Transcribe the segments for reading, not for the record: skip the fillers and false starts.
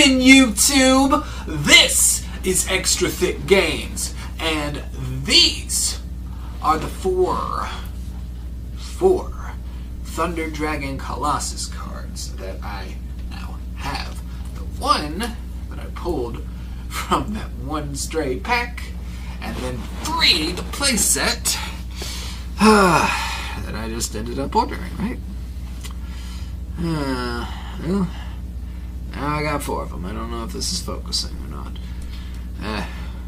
happening, YouTube? This is Extra Thick Games, and these are the four Thunder Dragon Colossus cards that I now have. The one that I pulled from that one stray pack, and then 3, the playset, that I just ended up ordering, right? Well, now I got 4 of them. I don't know if this is focusing or not.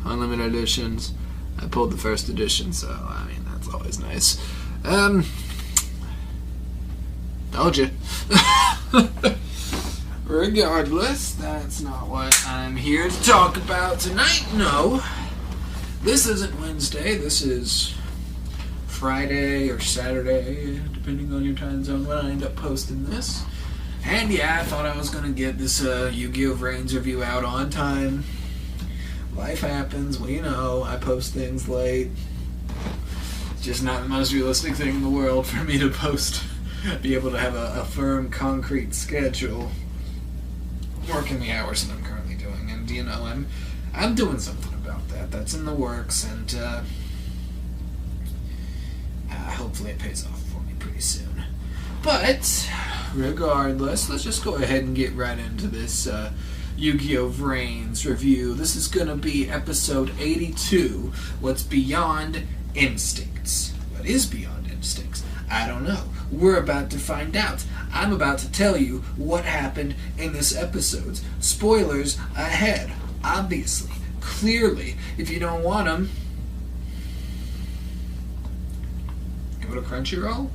Unlimited editions. I pulled the first edition, so, I mean, that's always nice. Told you. Regardless, that's not what I'm here to talk about tonight. No. This isn't Wednesday. This is Friday or Saturday, depending on your time zone when I end up posting this. And yeah, I thought I was going to get this Yu-Gi-Oh! VRAINS review out on time. Life happens. Well, you know, I post things late. It's just not the most realistic thing in the world for me to post. Be able to have a firm, concrete schedule. Working the hours that I'm currently doing. And, you know, I'm doing something about that. That's in the works, and hopefully it pays off for me pretty soon. But regardless, let's just go ahead and get right into this Yu-Gi-Oh! VRAINS review. This is going to be episode 82, What's Beyond Instincts. What is beyond instincts? I don't know. We're about to find out. I'm about to tell you what happened in this episode. Spoilers ahead, obviously. Clearly, if you don't want them, go to Crunchyroll,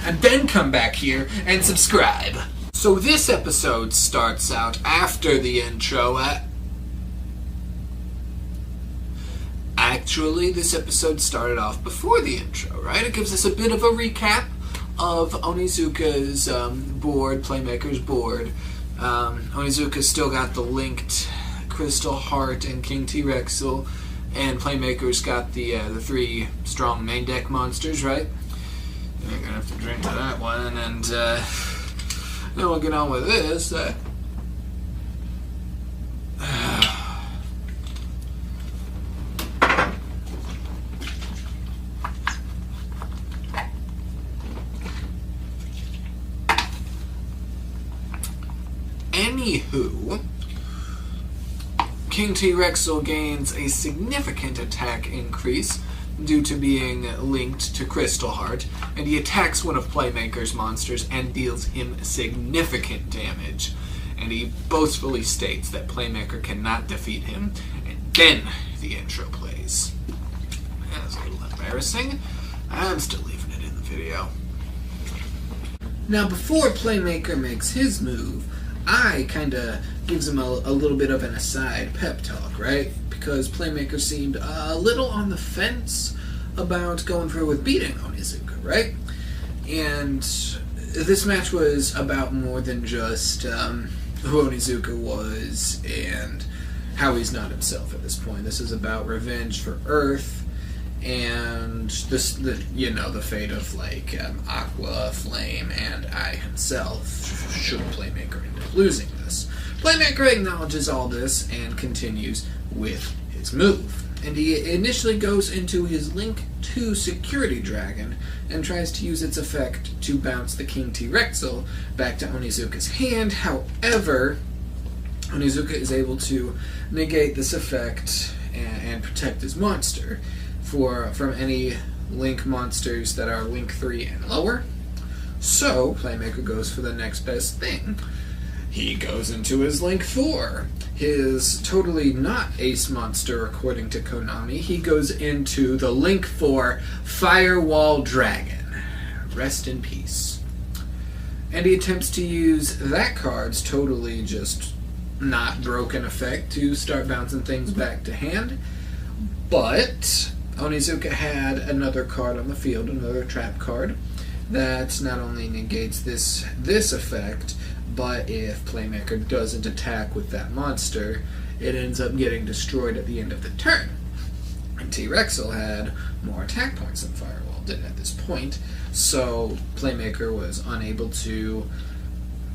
and then come back here and subscribe. So this episode starts out after the intro. Actually, this episode started off before the intro, right? It gives us a bit of a recap of Onizuka's board, Playmaker's board. Onizuka's still got the linked Crystal Heart and King T-Rexel, and Playmaker's got the 3 strong main deck monsters, right? You're gonna have to drink to that one, and then we'll get on with this. Anywho, King T-Rexel gains a significant attack increase due to being linked to Crystal Heart, and he attacks one of Playmaker's monsters and deals him significant damage. And he boastfully states that Playmaker cannot defeat him, and then the intro plays. That's a little embarrassing. I'm still leaving it in the video. Now, before Playmaker makes his move, I kinda gives him a little bit of an aside pep talk, right? Because Playmaker seemed a little on the fence about going through with beating Onizuka, right? And this match was about more than just who Onizuka was and how he's not himself at this point. This is about revenge for Earth and the fate of like Aqua, Flame, and I himself should Playmaker end up losing this. Playmaker acknowledges all this and continues with his move. And he initially goes into his Link 2 Security Dragon and tries to use its effect to bounce the King T-Rexel back to Onizuka's hand. However, Onizuka is able to negate this effect and protect his monster from any Link monsters that are Link 3 and lower. So, Playmaker goes for the next best thing. He goes into his Link 4. His totally not ace monster, according to Konami. He goes into the Link 4 Firewall Dragon. Rest in peace. And he attempts to use that card's totally just not broken effect to start bouncing things back to hand. But Onizuka had another card on the field, another trap card, that not only negates this effect, but if Playmaker doesn't attack with that monster, it ends up getting destroyed at the end of the turn. And T-Rexel had more attack points than Firewall did at this point, so Playmaker was unable to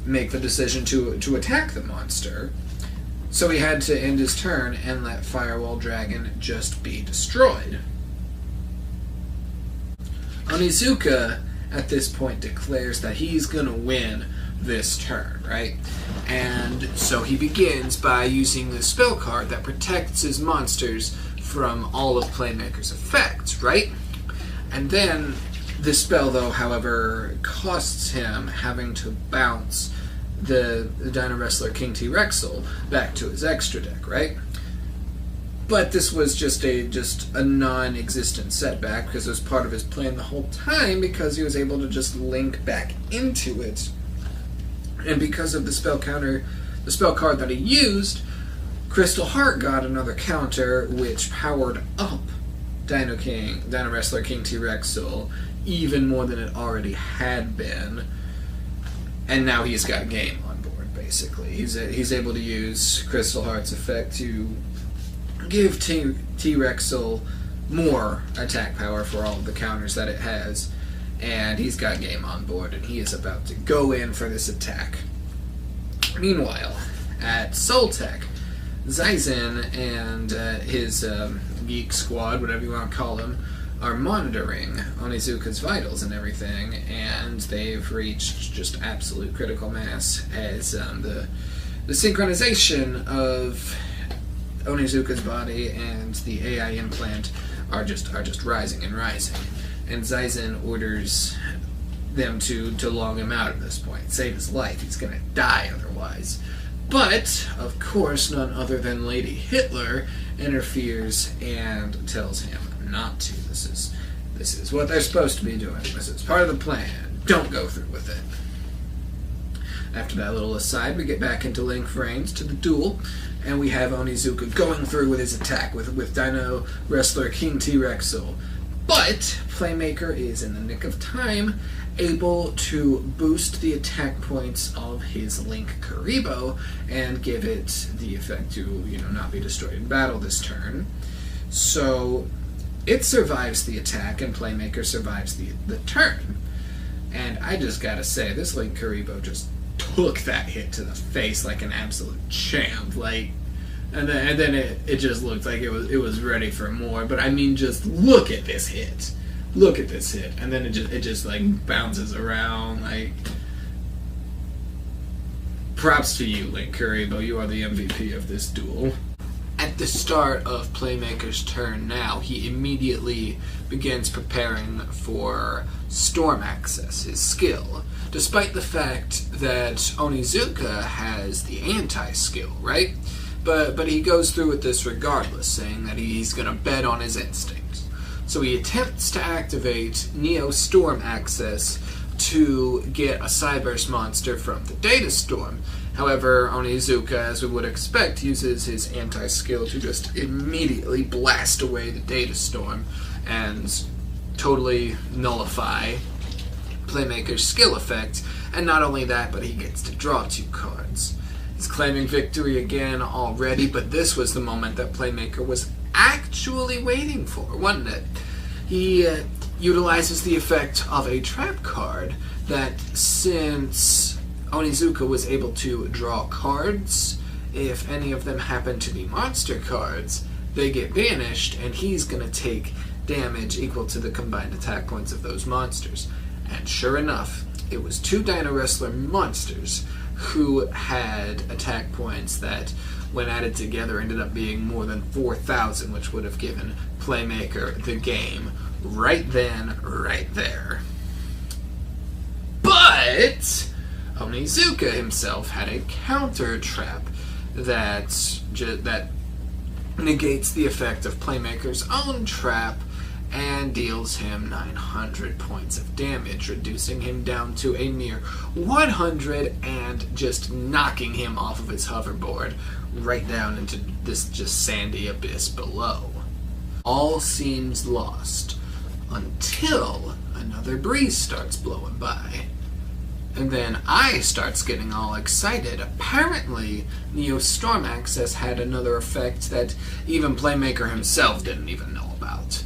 make the decision to attack the monster. So he had to end his turn and let Firewall Dragon just be destroyed. Onizuka, at this point, declares that he's going to win this turn, right? And so he begins by using the spell card that protects his monsters from all of Playmaker's effects, right? And then the spell, though, however, costs him having to bounce the Dino Wrestler King T-Rexel back to his extra deck, right? But this was just a non-existent setback because it was part of his plan the whole time, because he was able to just link back into it. And because of the spell card that he used, Crystal Heart got another counter which powered up Dino Wrestler King T-Rexel even more than it already had been. And now he's got a game on board, basically. He's able to use Crystal Heart's effect to give T-Rexel more attack power for all of the counters that it has, and he's got game on board, and he is about to go in for this attack. Meanwhile, at Soltech, Zaizen and his geek squad, whatever you want to call them, are monitoring Onizuka's vitals and everything, and they've reached just absolute critical mass as the synchronization of Onizuka's body and the AI implant are just rising and rising. And Zaizen orders them to log him out at this point, save his life. He's gonna die otherwise. But, of course, none other than Lady Hitler interferes and tells him not to. This is what they're supposed to be doing. This is part of the plan. Don't go through with it. After that little aside, we get back into Link VRAINS to the duel, and we have Onizuka going through with his attack with Dino Wrestler King T-Rexel. But Playmaker is in the nick of time able to boost the attack points of his Link Kuriboh and give it the effect to, not be destroyed in battle this turn. So it survives the attack and Playmaker survives the turn. And I just gotta say, this Link Kuriboh just took that hit to the face like an absolute champ. And then it just looked like it was ready for more. But I mean, just look at this hit. Look at this hit. And then it just like bounces around. Props to you, Link Kuriboh. You are the MVP of this duel. At the start of Playmaker's turn now, he immediately begins preparing for Storm Access, his skill, despite the fact that Onizuka has the anti-skill, right? But he goes through with this regardless, saying that he's going to bet on his instincts. So he attempts to activate Neo Storm Access to get a Cyburst monster from the Data Storm. However, Onizuka, as we would expect, uses his anti-skill to just immediately blast away the Data Storm and totally nullify Playmaker's skill effect. And not only that, but he gets to draw 2 cards. He's claiming victory again already, but this was the moment that Playmaker was actually waiting for, wasn't it? He utilizes the effect of a trap card that, since Onizuka was able to draw cards, if any of them happen to be monster cards, they get banished, and he's going to take damage equal to the combined attack points of those monsters. And sure enough, it was 2 Dino Wrestler monsters who had attack points that, when added together, ended up being more than 4,000, which would have given Playmaker the game right then, right there. But Onizuka himself had a counter trap that negates the effect of Playmaker's own trap and deals him 900 points of damage, reducing him down to a mere 100 and just knocking him off of his hoverboard right down into this just sandy abyss below. All seems lost until another breeze starts blowing by. And then I starts getting all excited. Apparently, Neo Storm Access had another effect that even Playmaker himself didn't even know about.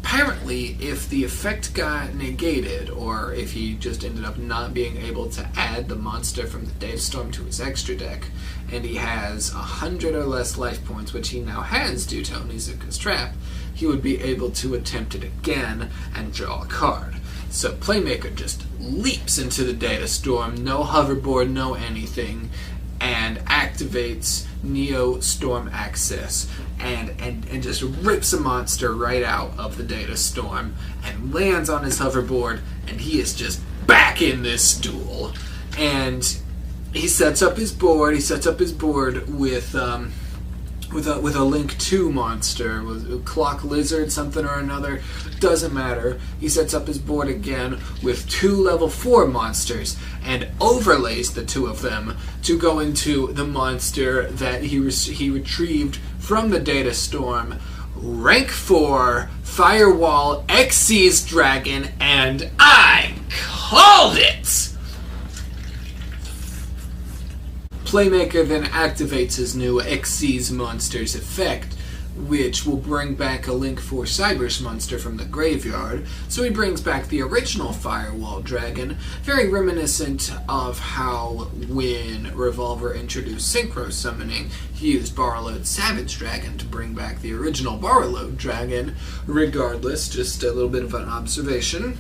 apparently, if the effect got negated, or if he just ended up not being able to add the monster from the Data Storm to his extra deck, and he has 100 or less life points, which he now has due to Onizuka's trap, he would be able to attempt it again and draw a card. So Playmaker just leaps into the Data Storm, no hoverboard, no anything, and activates Neo Storm Access and just rips a monster right out of the Data Storm and lands on his hoverboard, and he is just back in this duel. And he sets up his board. He sets up his board with a Link 2 monster, with Clock Lizard, something or another, doesn't matter. He sets up his board again with 2 level 4 monsters and overlays the 2 of them to go into the monster that he retrieved from the Data Storm, rank 4, Firewall Xyz Dragon, and I called it! Playmaker then activates his new Xyz Monsters effect, which will bring back a Link 4 Cybers monster from the graveyard. So he brings back the original Firewall Dragon, very reminiscent of how when Revolver introduced Synchro Summoning, he used Borrowload Savage Dragon to bring back the original Borrowload Dragon. Regardless, just a little bit of an observation.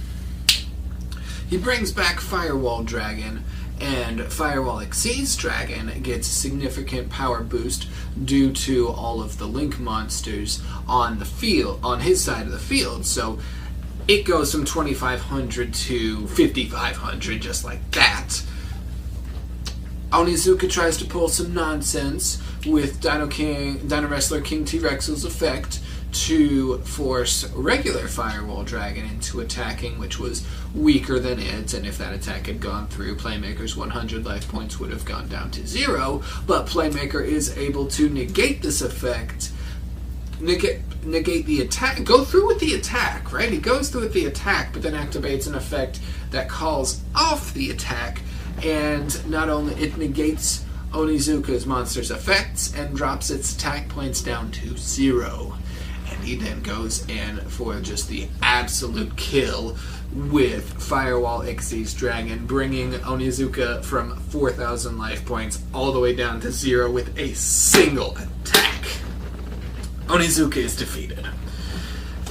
He brings back Firewall Dragon, and Firewall Xyz Dragon gets a significant power boost due to all of the Link monsters on the field, on his side of the field. So it goes from 2,500 to 5,500, just like that. Onizuka tries to pull some nonsense with Dino Wrestler King T-Rex's effect to force regular Firewall Dragon into attacking, which was weaker than it, and if that attack had gone through, Playmaker's 100 life points would have gone down to 0, but Playmaker is able to negate this effect, negate the attack, go through with the attack, right? He goes through with the attack, but then activates an effect that calls off the attack, and not only it negates Onizuka's monster's effects and drops its attack points down to 0. And he then goes in for just the absolute kill with Firewall Xyz Dragon, bringing Onizuka from 4,000 life points all the way down to 0 with a single attack. Onizuka is defeated.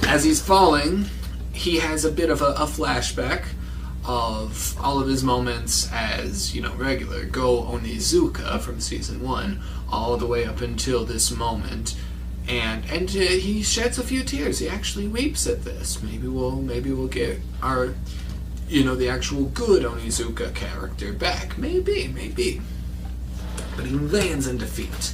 As he's falling, he has a bit of a flashback of all of his moments as, regular Go Onizuka from Season 1, all the way up until this moment. And he sheds a few tears. He actually weeps at this. Maybe we'll get our, the actual good Onizuka character back. Maybe. But he lands in defeat.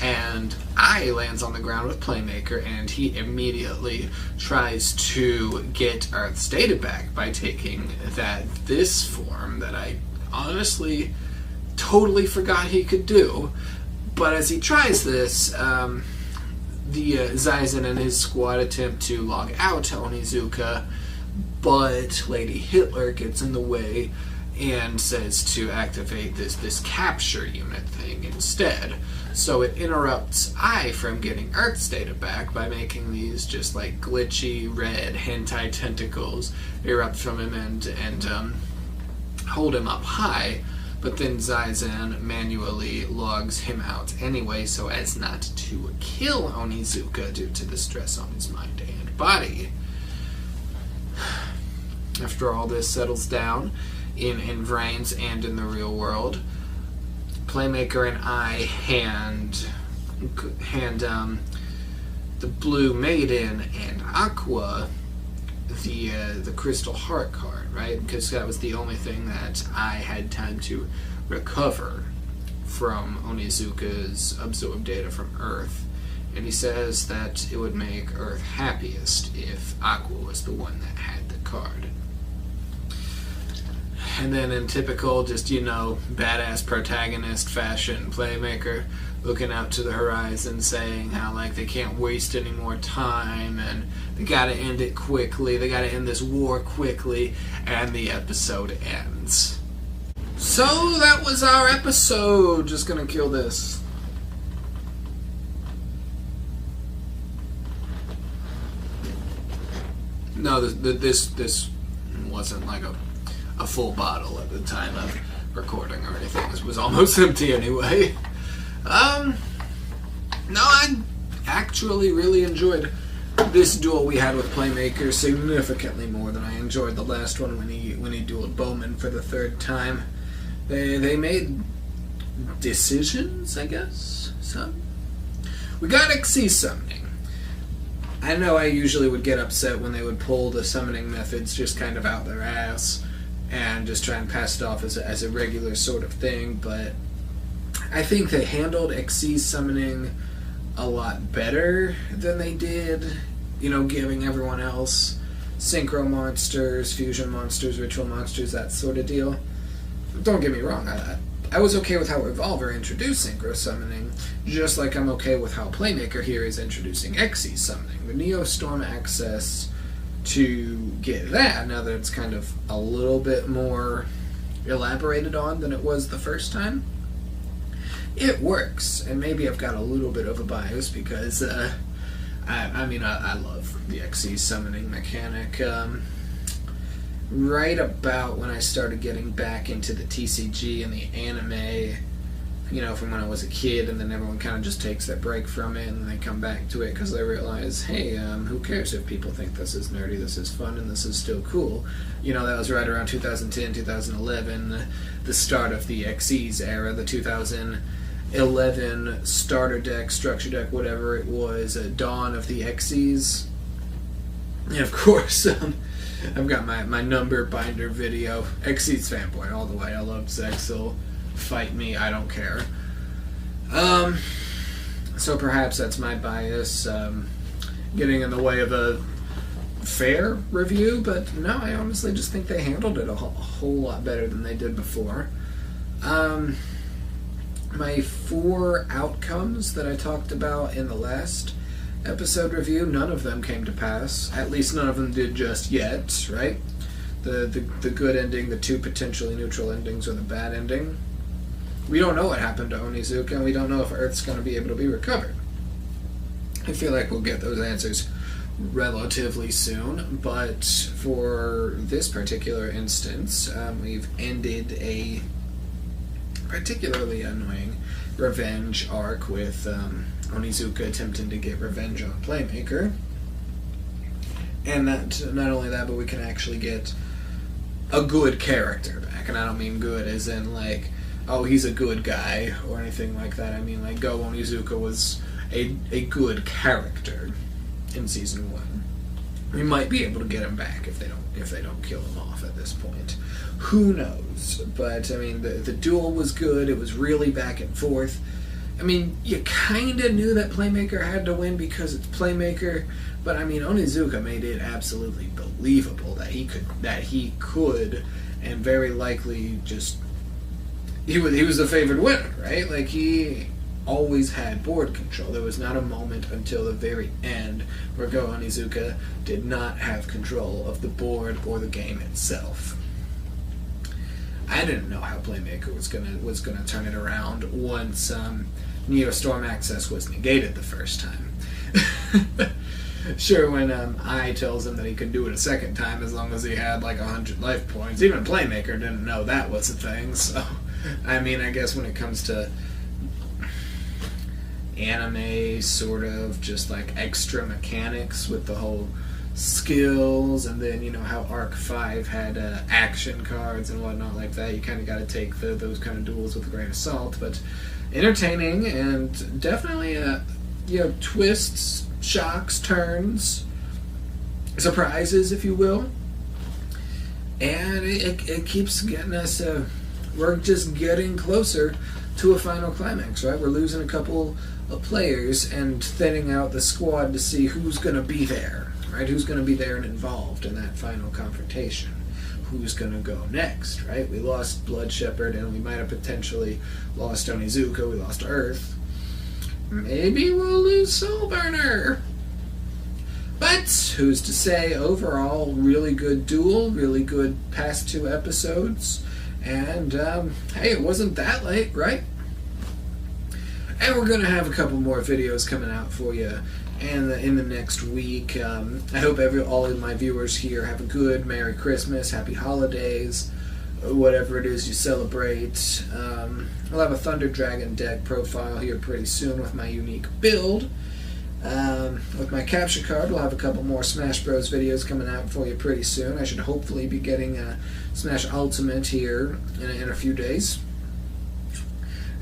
And Ai lands on the ground with Playmaker, and he immediately tries to get Earth's data back by taking this form that I honestly totally forgot he could do. But as he tries this, the Zaizen and his squad attempt to log out to Onizuka, but Lady Hitler gets in the way and says to activate this capture unit thing instead. So it interrupts Ai from getting Earth's data back by making these just like glitchy red hentai tentacles erupt from him and hold him up high. But then Zaizen manually logs him out anyway so as not to kill Onizuka due to the stress on his mind and body. After all this settles down in VRAINS and in the real world, Playmaker and Ai hand the Blue Maiden and Aqua the Crystal Heart card, right? Because that was the only thing that I had time to recover from Onizuka's absorbed data from Earth. And he says that it would make Earth happiest if Aqua was the one that had the card. And then in typical, badass protagonist fashion, Playmaker looking out to the horizon saying how, they can't waste any more time and they gotta end it quickly, they gotta end this war quickly, and the episode ends. So that was our episode. Just gonna kill this. No, this wasn't like a full bottle at the time of recording or anything. It was almost empty anyway. No, I actually really enjoyed this duel we had with Playmaker significantly more than I enjoyed the last one when he dueled Bowman for the third time. They made decisions, I guess. So we got XC summoning. I know I usually would get upset when they would pull the summoning methods just kind of out their ass and just try and pass it off as a regular sort of thing, but I think they handled XC summoning a lot better than they did, giving everyone else synchro monsters, fusion monsters, ritual monsters, that sort of deal. Don't get me wrong, I was okay with how Revolver introduced synchro summoning, just like I'm okay with how Playmaker here is introducing XC summoning. The Neostorm access to get that, now that it's kind of a little bit more elaborated on than it was the first time, it works. And maybe I've got a little bit of a bias because I love the XC summoning mechanic. Right about when I started getting back into the TCG and the anime, from when I was a kid, and then everyone kind of just takes their break from it and they come back to it because they realize, hey, who cares if people think this is nerdy, this is fun, and this is still cool. That was right around 2010, 2011, the start of the XC's era, the 2011 starter deck, structure deck, whatever it was, dawn of the XC's. And of course, I've got my number binder video. XC's fanboy all the way. I love Zexel. Fight me, I don't care. So perhaps that's my bias getting in the way of a fair review, but no, I honestly just think they handled it a whole lot better than they did before. My 4 outcomes that I talked about in the last episode review, none of them came to pass. At least none of them did just yet, right? The good ending, the 2 potentially neutral endings, or the bad ending. We don't know what happened to Onizuka, and we don't know if Earth's going to be able to be recovered. I feel like we'll get those answers relatively soon, but for this particular instance, we've ended a particularly annoying revenge arc with Onizuka attempting to get revenge on Playmaker. And not only that, but we can actually get a good character back. And I don't mean good as in like, oh, he's a good guy or anything like that. I mean like Go Onizuka was a good character in Season 1. We might be able to get him back if they don't kill him off at this point. Who knows? But I mean the duel was good. It was really back and forth. I mean, you kind of knew that Playmaker had to win because it's Playmaker, but I mean, Onizuka made it absolutely believable that he could, and very likely just he was the favored winner, right? Like he always had board control. There was not a moment until the very end where Go Onizuka did not have control of the board or the game itself. I didn't know how Playmaker was gonna turn it around once Neostorm access was negated the first time. Sure, when I tells him that he could do it a second time as long as he had like 100 life points, even Playmaker didn't know that was a thing. So, I mean, I guess when it comes to anime, sort of just like extra mechanics with the whole skills, and then how Arc 5 had action cards and whatnot like that, you kind of got to take those kind of duels with a grain of salt, but entertaining and definitely twists, shocks, turns, surprises, if you will, and it keeps getting us we're just getting closer to a final climax, right? We're losing a couple of players and thinning out the squad to see who's going to be there. Right? Who's going to be there and involved in that final confrontation? Who's going to go next, right? We lost Blood Shepherd, and we might have potentially lost Onizuka. We lost Earth. Maybe we'll lose Soulburner. But who's to say? Overall, really good duel, really good past 2 episodes, and hey, it wasn't that late, right? And we're going to have a couple more videos coming out for you in the next week. I hope all of my viewers here have a good Merry Christmas, Happy Holidays, whatever it is you celebrate. I'll have a Thunder Dragon deck profile here pretty soon with my unique build. With my capture card, we'll have a couple more Smash Bros. Videos coming out for you pretty soon. I should hopefully be getting Smash Ultimate here in a few days.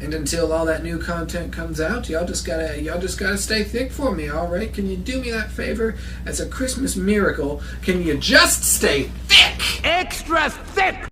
And until all that new content comes out, y'all just gotta stay thick for me, all right? Can you do me that favor? As a Christmas miracle, can you just stay thick? Extra thick!